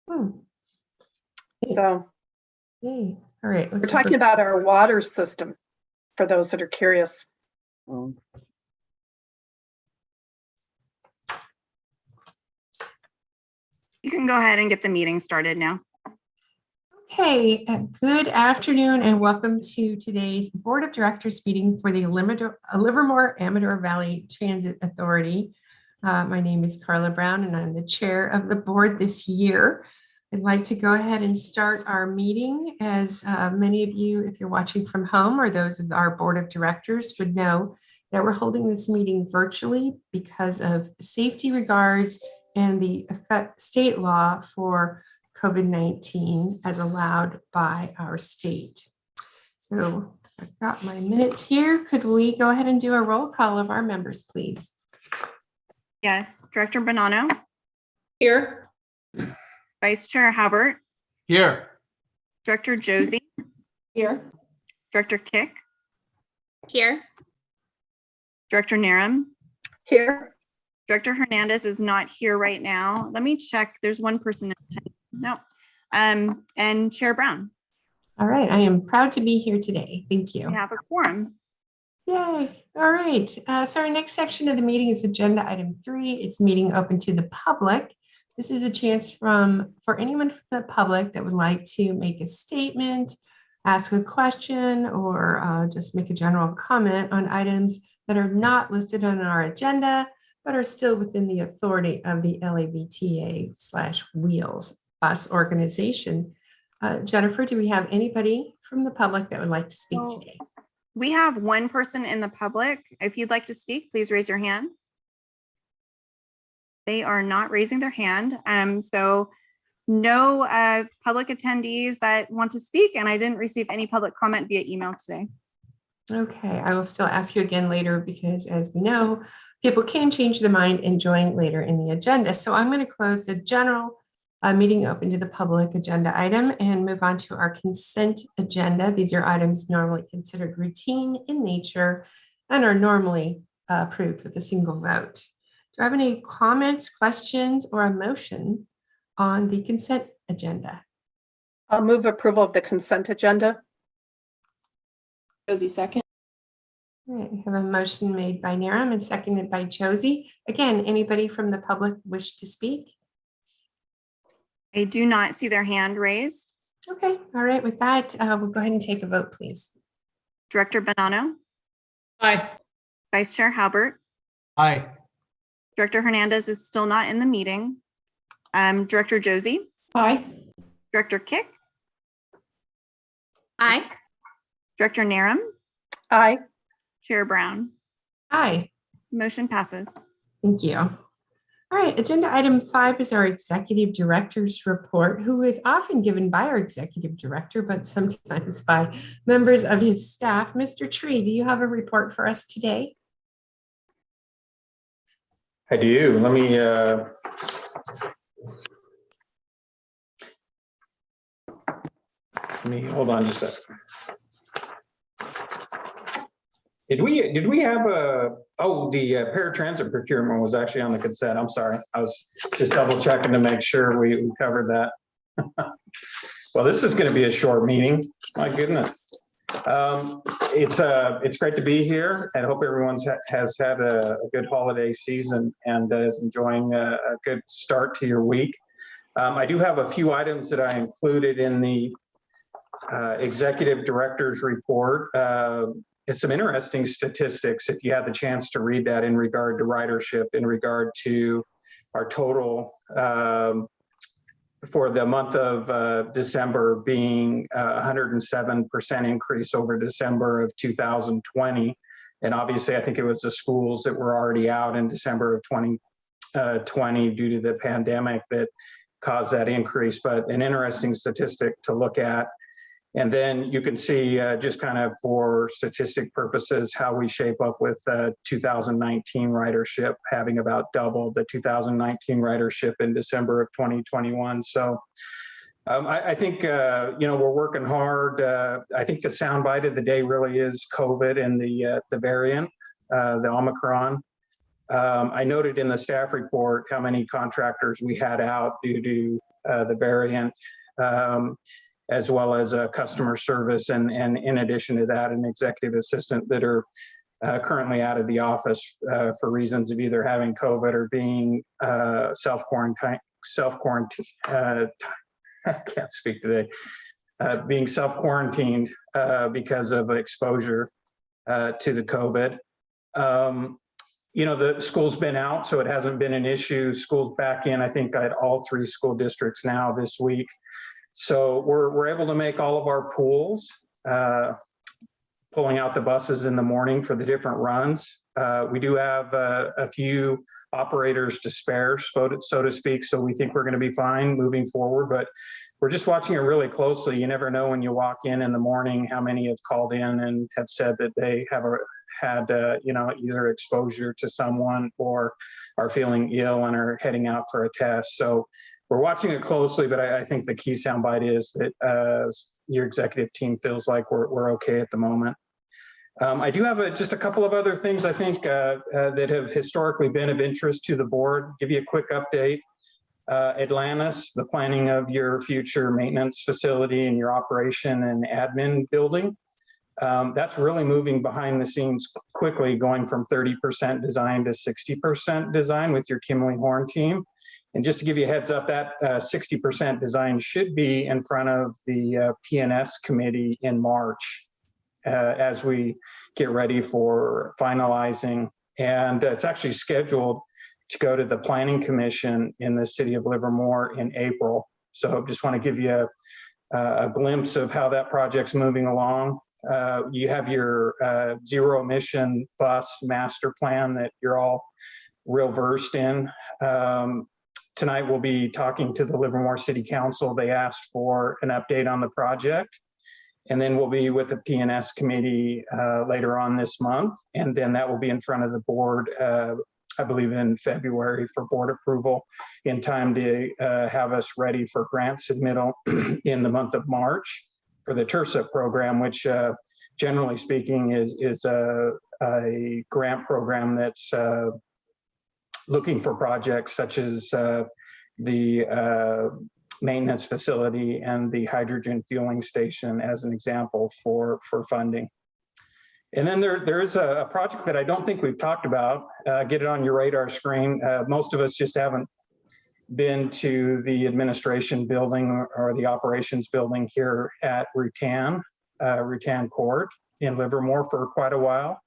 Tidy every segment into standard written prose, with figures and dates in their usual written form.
Hmm. So Yay. All right. we're talking about our water system for those that are curious. You can go ahead and get the meeting started now. Okay, good afternoon and welcome to today's Board of Directors meeting for the Livermore-Amador Valley Transit Authority. My name is Carla Brown and I'm the chair of the board this year. I'd like to go ahead and start our meeting. As many of you, if you're watching from home or those of our board of directors would know that we're holding this meeting virtually because of safety regards and the state law for COVID-19 as allowed by our state. So I've got my minutes here. Could we go ahead and do a roll call of our members, please? Yes, Director Bonanno. Here. Vice Chair Halbert. Here. Director Josie. Here. Director Kick. Here. Director Narum. Here. Director Hernandez is not here right now. Let me check. There's one person. No. And Chair Brown. All right. I am proud to be here today. Thank you. We have a quorum. Yay. All right. So our next section of the meeting is agenda item 3. It's meeting open to the public. This is a chance for anyone from the public that would like to make a statement, ask a question, or just make a general comment on items that are not listed on our agenda, but are still within the authority of the LAVTA/Wheels Bus organization. Jennifer, do we have anybody from the public that would like to speak today? We have one person in the public. If you'd like to speak, please raise your hand. They are not raising their hand. So no public attendees that want to speak, and I didn't receive any public comment via email today. Okay, I will still ask you again later because as we know, people can change their mind and join later in the agenda. So I'm going to close the general meeting open to the public agenda item and move on to our consent agenda. These are items normally considered routine in nature and are normally approved with a single vote. Do I have any comments, questions, or a motion on the consent agenda? I'll move approval of the consent agenda. Josie, second. All right, we have a motion made by Narum and seconded by Josie. Again, anybody from the public wish to speak? I do not see their hand raised. Okay, all right, with that, we'll go ahead and take a vote, please. Director Bonanno. Aye. Vice Chair Halbert. Aye. Director Hernandez is still not in the meeting. Director Josie. Aye. Director Kick. Aye. Director Narum. Aye. Chair Brown. Aye, Motion passes. thank you. All right, agenda item 5 is our executive director's report, who is often given by our executive director, but sometimes by members of his staff. Mr. Tree, do you have a report for us today? I do. Let me hold on just a second. Did we have the paratransit procurement was actually on the consent. I'm sorry. I was just double checking to make sure we covered that. Well, this is going to be a short meeting. My goodness. It's great to be here and hope everyone has had a good holiday season and is enjoying a good start to your week. I do have a few items that I included in the executive director's report. It's some interesting statistics if you had the chance to read that in regard to ridership, in regard to our total for the month of December being 107% increase over December of 2020. And obviously, I think it was the schools that were already out in December of 2020 due to the pandemic that caused that increase, but an interesting statistic to look at. And then you can see just kind of for statistic purposes, how we shape up with 2019 ridership, having about double the 2019 ridership in December of 2021. So I think, we're working hard. I think the soundbite of the day really is COVID and the variant, the Omicron. I noted in the staff report how many contractors we had out due to the variant, as well as customer service. And in addition to that, an executive assistant that are currently out of the office for reasons of either having COVID or being self-quarantine. I can't speak today. Being self-quarantined because of exposure to the COVID. The school's been out, so it hasn't been an issue. School's back in, I think, at all 3 school districts now this week. So we're able to make all of our pools, pulling out the buses in the morning for the different runs. We do have a few operators to spare, so to speak, so we think we're going to be fine moving forward, but we're just watching it really closely. You never know when you walk in the morning how many have called in and have said that they have had either exposure to someone or are feeling ill and are heading out for a test. So we're watching it closely, but I think the key soundbite is that your executive team feels like we're okay at the moment. I do have just a couple of other things I think that have historically been of interest to the board. Give you a quick update. Atlantis, the planning of your future maintenance facility and your operation and admin building. That's really moving behind the scenes quickly, going from 30% design to 60% design with your Kimley Horn team. And just to give you a heads up, that 60% design should be in front of the P&S committee in March as we get ready for finalizing. And it's actually scheduled to go to the Planning Commission in the city of Livermore in April. So just want to give you a glimpse of how that project's moving along. You have your zero emission bus master plan that you're all real versed in. Tonight we'll be talking to the Livermore City Council. They asked for an update on the project. And then we'll be with the P&S committee later on this month. And then that will be in front of the board, I believe in February, for board approval, in time to have us ready for grant submittal in the month of March for the TIRSA program, which generally speaking is a grant program that's looking for projects such as the maintenance facility and the hydrogen fueling station as an example for funding. And then there is a project that I don't think we've talked about. Get it on your radar screen. Most of us just haven't been to the administration building or the operations building here at Rutan Court in Livermore for quite a while.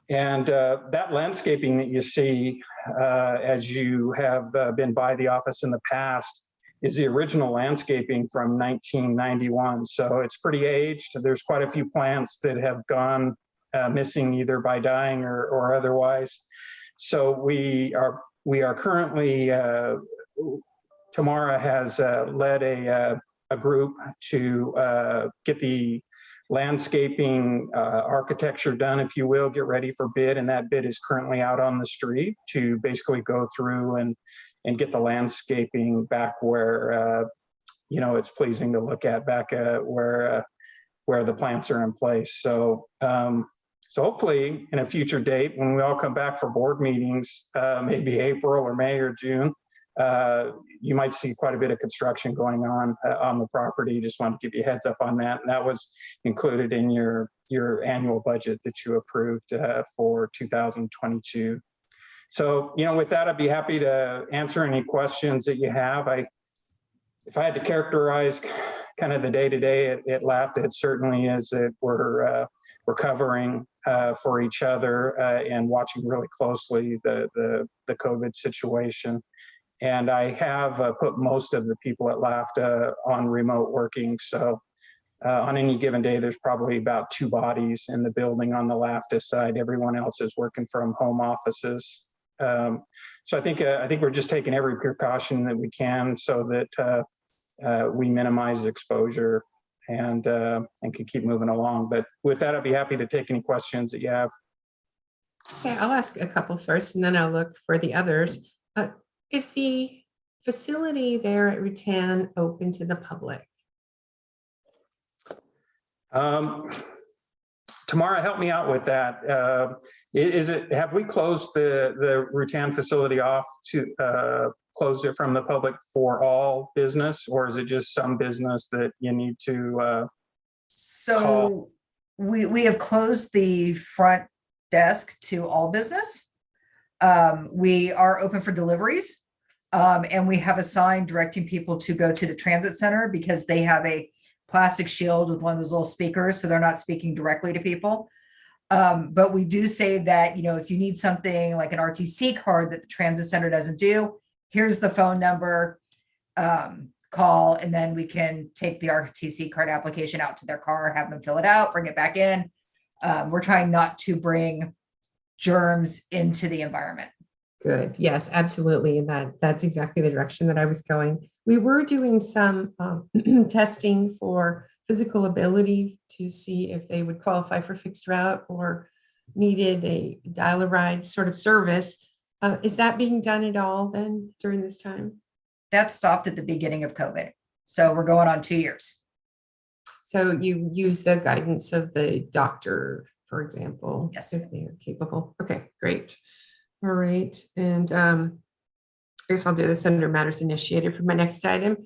And that landscaping that you see as you have been by the office in the past is the original landscaping from 1991. So it's pretty aged. There's quite a few plants that have gone missing either by dying or otherwise. So we are currently, Tamara has led a group to get the landscaping architecture done, if you will, get ready for bid. And that bid is currently out on the street to basically go through and get the landscaping back where, it's pleasing to look at, back where the plants are in place. So, so hopefully in a future date, when we all come back for board meetings, maybe April or May or June, you might see quite a bit of construction going on the property. Just want to give you a heads up on that. And that was included in your annual budget that you approved for 2022. So, with that, I'd be happy to answer any questions that you have. If I had to characterize kind of the day-to-day at LAVTA, it certainly is that we're recovering for each other and watching really closely the COVID situation. And I have put most of the people at LAVTA on remote working. So on any given day, there's probably about 2 bodies in the building on the LAVTA side. Everyone else is working from home offices. So I think we're just taking every precaution that we can so that we minimize exposure and can keep moving along. But with that, I'd be happy to take any questions that you have. Okay, I'll ask a couple first and then I'll look for the others. Is the facility there at Rutan open to the public? Tamara, help me out with that. Have we closed the Rutan facility off to closed it from the public for all business, or is it just some business that you need to, So we have closed the front desk to all business. We are open for deliveries. And we have a sign directing people to go to the transit center because they have a plastic shield with one of those little speakers, so they're not speaking directly to people. But we do say that, you know, if you need something like an RTC card that the transit center doesn't do, here's the phone number, call, and then we can take the RTC card application out to their car, have them fill it out, bring it back in. We're trying not to bring germs into the environment. Good. Yes, absolutely. And that's exactly the direction that I was going. We were doing some testing for physical ability to see if they would qualify for fixed route or needed a dial-a-ride sort of service. Is that being done at all then during this time? That stopped at the beginning of COVID. So we're going on 2 years. So you use the guidance of the doctor, for example? Yes. If they are capable. Okay, great. All right. And I guess I'll do this under matters initiated for my next item.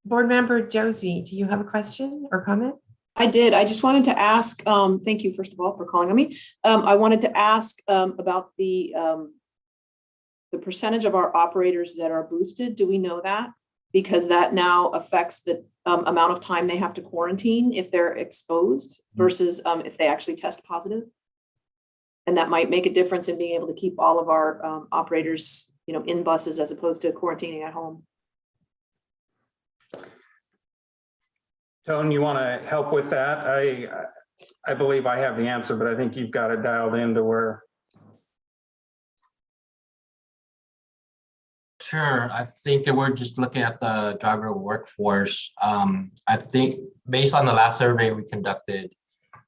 Board member Josie, do you have a question or comment? I did. I just wanted to ask, thank you, first of all, for calling on me. I wanted to ask about the percentage of our operators that are boosted. Do we know that? Because that now affects the amount of time they have to quarantine if they're exposed versus if they actually test positive. And that might make a difference in being able to keep all of our operators, you know, in buses as opposed to quarantining at home. Tone, you want to help with that? I believe I have the answer, but I think you've got it dialed into where. Sure. I think that we're just looking at the driver workforce. I think based on the last survey we conducted,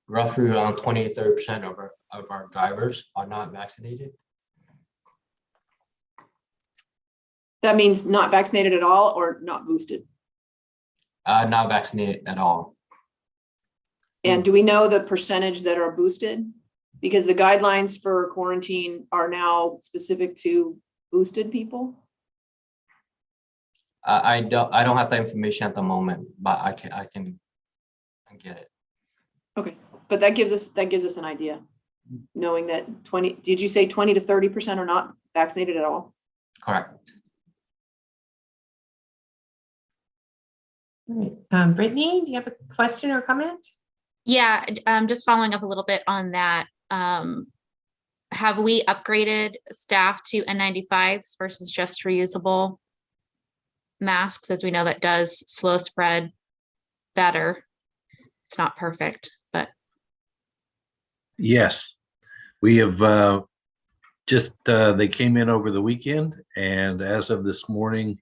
roughly around 20-30% of our drivers are not vaccinated. That means not vaccinated at all or not boosted. Not vaccinated at all. And do we know the percentage that are boosted? Because the guidelines for quarantine are now specific to boosted people. I don't have that information at the moment, but I can get it. Okay, but that gives us an idea, knowing that did you say 20 to 30% are not vaccinated at all? Correct. All right. Brittany, do you have a question or comment? Yeah, just following up a little bit on that. Have we upgraded staff to N95s versus just reusable masks? As we know, that does slow spread better. It's not perfect, but. Yes, we have they came in over the weekend, and as of this morning,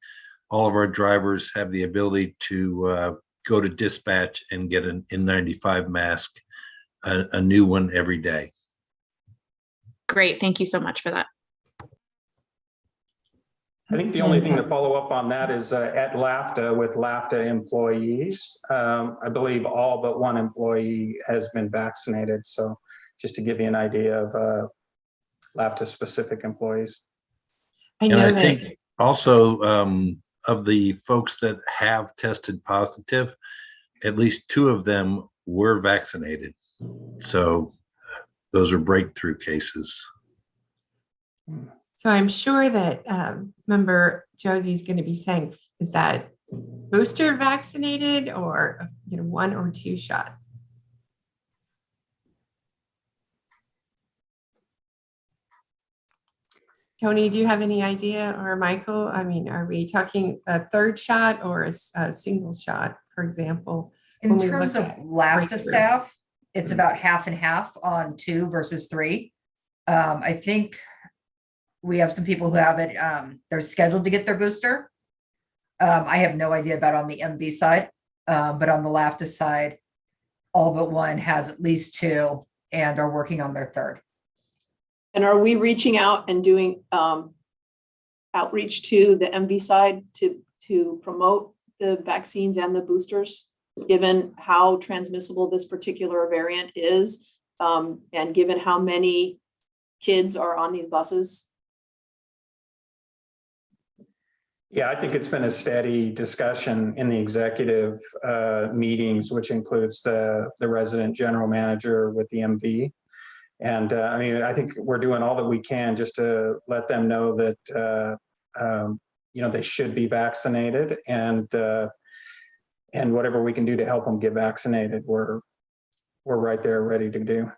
all of our drivers have the ability to go to dispatch and get an N95 mask, a new one every day. Great. Thank you so much for that. I think the only thing to follow up on that is at LAVTA with LAVTA employees. I believe all but one employee has been vaccinated. So just to give you an idea of LAVTA specific employees. I And know I that. think also of the folks that have tested positive, at least 2 of them were vaccinated. So those are breakthrough cases. So I'm sure that member Josie's going to be saying, is that booster vaccinated or 1 or 2 shots? Tony, do you have any idea, or Michael? I mean, are we talking a 3rd shot or a single shot, for example? In when we terms look of at LAVTA breakthrough? staff, it's about half and half on 2 versus 3. I think we have some people who have it, they're scheduled to get their booster. I have no idea about on the MV side, but on the LAVTA side, all but 1 has at least 2 and are working on their 3rd. And are we reaching out and doing outreach to the MV side to promote the vaccines and the boosters, given how transmissible this particular variant is, and given how many kids are on these buses? Yeah, I think it's been a steady discussion in the executive meetings, which includes the resident general manager with the MV. And I mean, I think we're doing all that we can just to let them know that, they should be vaccinated, and whatever we can do to help them get vaccinated, we're right there ready to do.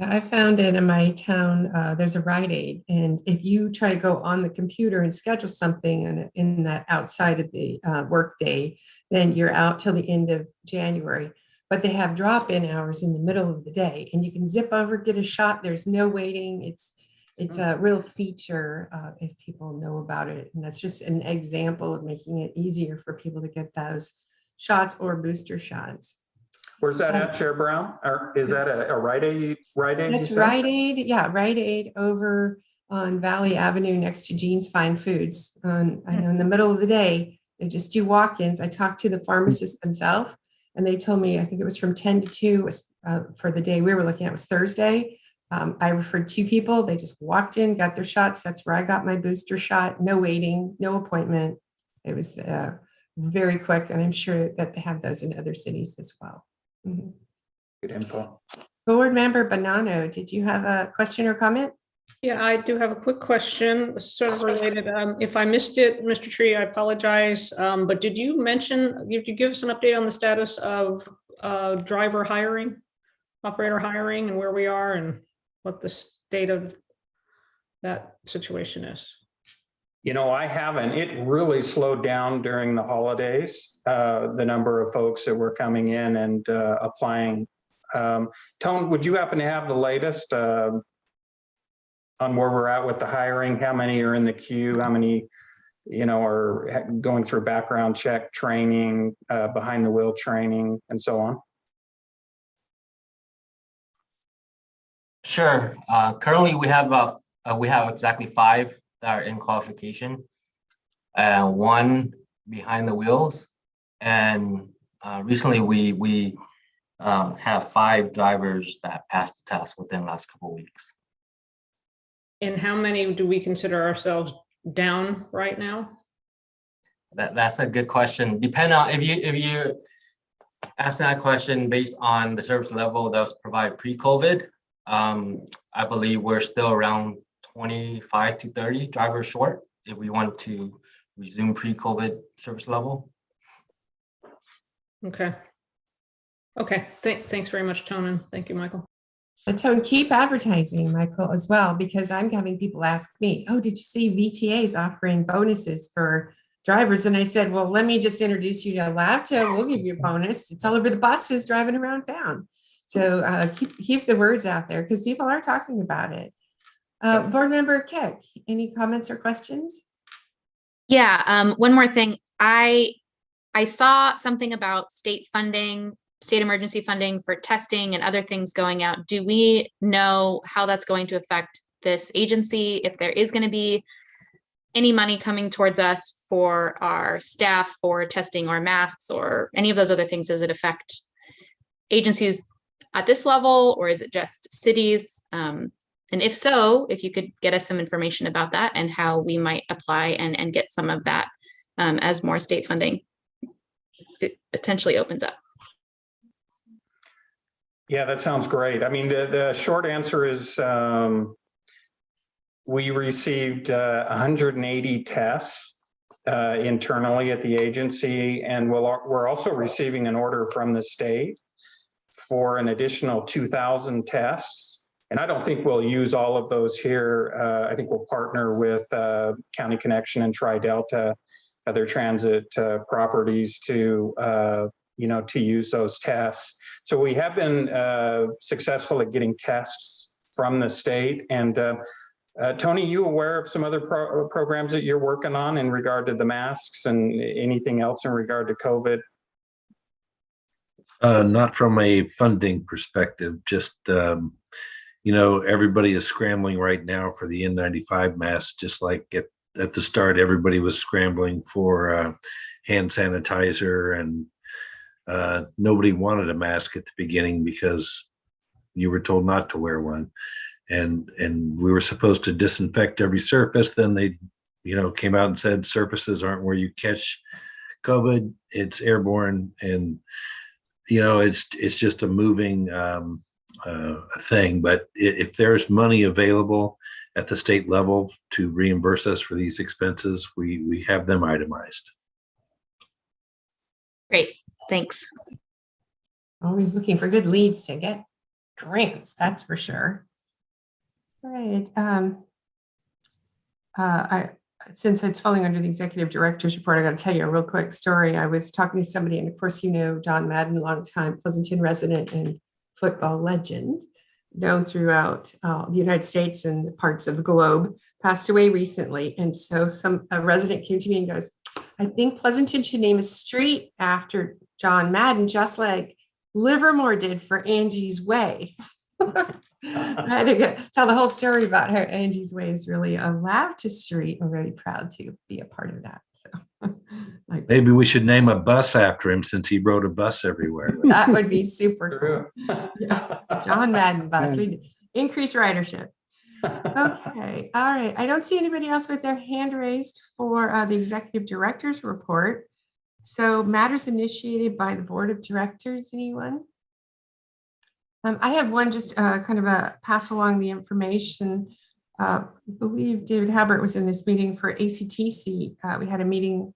I found it in my town, there's a Rite Aid, and if you try to go on the computer and schedule something in that outside of the work day, then you're out till the end of January. But they have drop-in hours in the middle of the day, and you can zip over, get a shot. There's no waiting. It's a real feature if people know about it. And that's just an example of making it easier for people to get those shots or booster shots. Where's that at, Chair Brown? Or is that a Rite Aid? That's Rite Aid. Yeah, Rite Aid over on Valley Avenue next to Jean's Fine Foods. I know in the middle of the day, they just do walk-ins. I talked to the pharmacist themselves, and they told me, I think it was from 10 to 2 for the day we were looking at was Thursday. I referred 2 people. They just walked in, got their shots. That's where I got my booster shot. No waiting, no appointment. It was very quick, and I'm sure that they have those in other cities as well. Mm-hmm. Good info. Board Member Bonanno, did you have a question or comment? Yeah, I do have a quick question, sort of related. If I missed it, Mr. Tree, I apologize. But did you give us an update on the status of driver hiring, operator hiring, and where we are and what the state of that situation is? I haven't. It really slowed down during the holidays, the number of folks that were coming in and applying. Tone, would you happen to have the latest on where we're at with the hiring? How many are in the queue? How many, are going through background check training, behind the wheel training, and so on? Sure. Currently, we have exactly 5 that are in qualification, 1 behind the wheels, and recently we have 5 drivers that passed the test within the last couple of weeks. And how many do we consider ourselves down right now? That's a good question. Depending on if you ask that question based on the service level that was provided pre-COVID, I believe we're still around 25 to 30 drivers short if we want to resume pre-COVID service level. Okay. Thanks very much, Tone, and thank you, Michael. But Tone, keep advertising, Michael, as well, because I'm having people ask me, oh, did you see VTA's offering bonuses for drivers? And I said, well, let me just introduce you to LAVTA. We'll give you a bonus. It's all over the buses driving around town. So keep the words out there because people are talking about it. Board Member Keck, any comments or questions? Yeah, one more thing. I saw something about state emergency funding for testing and other things going out. Do we know how that's going to affect this agency? If there is going to be any money coming towards us for our staff for testing or masks or any of those other things, does it affect agencies at this level, or is it just cities? And if so, if you could get us some information about that and how we might apply and get some of that as more state funding it potentially opens up. Yeah, that sounds great. I mean, the short answer is we received 180 tests internally at the agency, and we're also receiving an order from the state for an additional 2,000 tests. And I don't think we'll use all of those here. I think we'll partner with County Connection and Tri-Delta, other transit properties to use those tests. So we have been successful at getting tests from the state. And Tony, you aware of some other programs that you're working on in regard to the masks and anything else in regard to COVID? Not from a funding perspective, just, everybody is scrambling right now for the N95 mask, just like at the start, everybody was scrambling for hand sanitizer, and nobody wanted a mask at the beginning because you were told not to wear one. and we were supposed to disinfect every surface. Then they, came out and said surfaces aren't where you catch COVID. It's airborne, and it's just a moving thing. But if there's money available at the state level to reimburse us for these expenses, we have them itemized. Great, thanks. Always looking for good leads to get grants, that's for sure. All right. Since it's falling under the executive director's report, I got to tell you a real quick story. I was talking to somebody, and of course, John Madden, longtime Pleasanton resident and football legend, known throughout the United States and parts of the globe, passed away recently. And so a resident came to me and goes, I think Pleasanton should name a street after John Madden, just like Livermore did for Angie's Way. I had to tell the whole story about how Angie's Way is really a LAVTA street. I'm very proud to be a part of that. So maybe we should name a bus after him, since he rode a bus everywhere. That would be super cool. Yeah. John Madden bus. We'd increase ridership. Okay. All right. I don't see anybody else with their hand raised for the executive director's report. So matters initiated by the board of directors, anyone? I have one, just kind of a pass along the information. I believe David Habert was in this meeting for ACTC. We had a meeting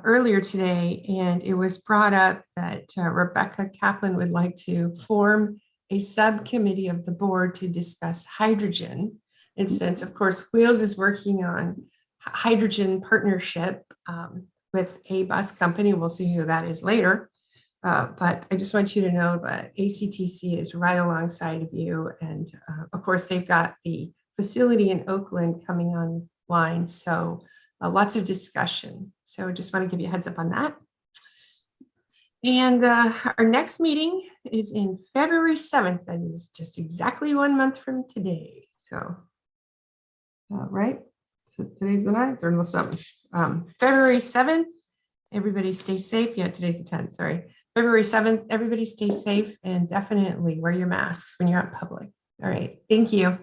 earlier today, and it was brought up that Rebecca Kaplan would like to form a subcommittee of the board to discuss hydrogen. And since, of course, Wheels is working on hydrogen partnership with a bus company, we'll see who that is later. But I just want you to know that ACTC is right alongside of you. And of course, they've got the facility in Oakland coming online. So lots of discussion. So I just want to give you a heads up on that. And our next meeting is in February 7th. That is just exactly 1 month from today. So, right? So today's the 9th or the 7th. February 7th. Everybody stay safe. Yeah, today's the 10th. Sorry. February 7th, everybody stay safe and definitely wear your masks when you're out in public. All right. Thank you.